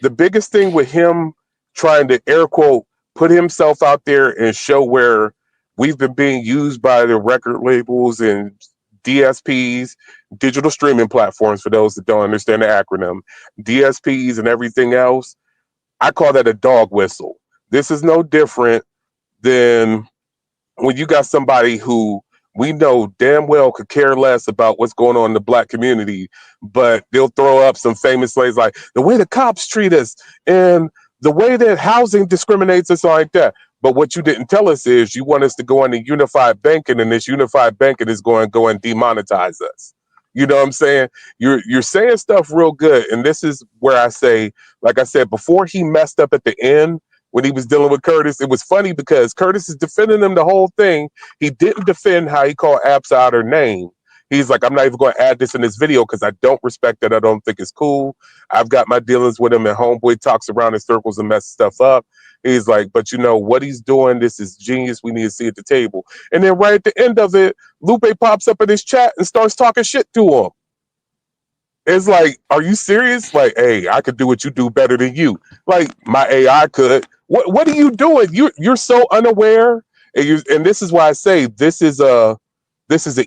the biggest thing with him trying to air quote put himself out there and show where we've been being used by the record labels and DSPs, digital streaming platforms, for those that don't understand the acronym, DSPs and everything else, I call that a dog whistle. This is no different than when you got somebody who we know damn well could care less about what's going on in the black community, but they'll throw up some famous slaves like the way the cops treat us and the way that housing discriminates us like that. But what you didn't tell us is you want us to go into unified banking, and this unified banking is going to go and demonetize us. You know what I'm saying? You're saying stuff real good. And this is where I say, like I said, before he messed up at the end, when he was dealing with Curtis, it was funny because Curtis is defending him the whole thing. He didn't defend how he called Abs out her name. He's like, I'm not even going to add this in this video because I don't respect it. I don't think it's cool. I've got my dealings with him, and homeboy talks around in circles and messes stuff up. He's like, but you know what he's doing? This is genius. We need to see at the table. And then right at the end of it, Lupe pops up in his chat and starts talking shit to him. It's like, are you serious? Like, hey, I could do what you do better than you. Like, my AI could. What are you doing? You're so unaware. And this is why I say this is an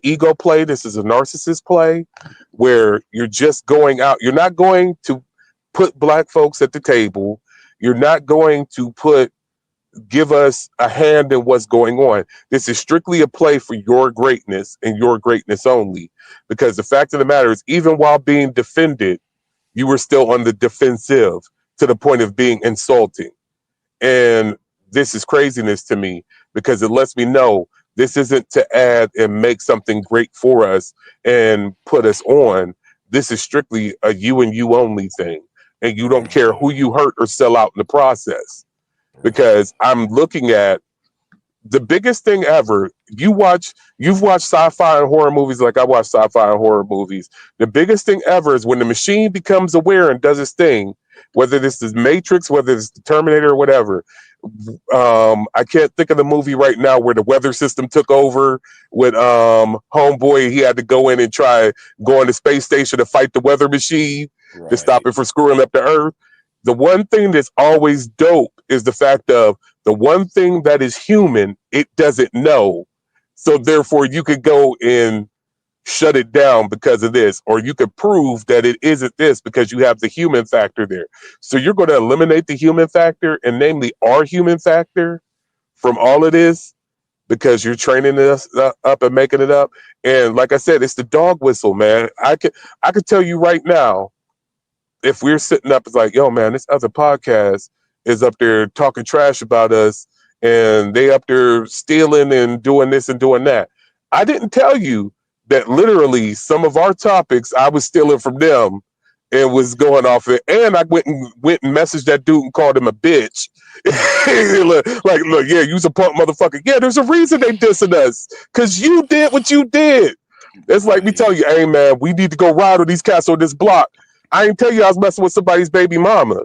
ego play. This is a narcissist play where you're just going out. You're not going to put black folks at the table. You're not going to give us a hand in what's going on. This is strictly a play for your greatness and your greatness only. Because the fact of the matter is, even while being defended, you were still on the defensive to the point of being insulting. And this is craziness to me because it lets me know this isn't to add and make something great for us and put us on. This is strictly a you and you only thing. And you don't care who you hurt or sell out in the process. Because I'm looking at the biggest thing ever. You've watched sci-fi and horror movies like I watch sci-fi and horror movies. The biggest thing ever is when the machine becomes aware and does its thing, whether this is Matrix, whether it's the Terminator or whatever. I can't think of the movie right now where the weather system took over with homeboy. He had to go in and try go on the space station to fight the weather machine to stop it from screwing up the Earth. The one thing that's always dope is the fact of the one thing that is human, it doesn't know. So therefore you could go and shut it down because of this, or you could prove that it isn't this because you have the human factor there. So you're going to eliminate the human factor, and namely our human factor, from all of this because you're training us up and making it up. And like I said, it's the dog whistle, man. I could tell you right now, if we're sitting up, it's like, yo, man, this other podcast is up there talking trash about us, and they up there stealing and doing this and doing that. I didn't tell you that literally some of our topics I was stealing from them and was going off it. And I went and messaged that dude and called him a bitch. look, yeah, you's a punk motherfucker. Yeah, there's a reason they dissing us. Because you did what you did. It's like me telling you, hey, man, we need to go ride with these cats on this block. I ain't tell you I was messing with somebody's baby mama.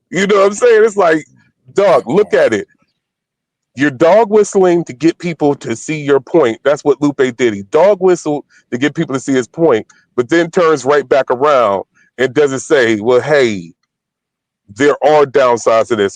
You know what I'm saying? It's like, dog, look at it. You're dog whistling to get people to see your point. That's what Lupe did. He dog whistled to get people to see his point, but then turns right back around and doesn't say, well, hey, there are downsides to this.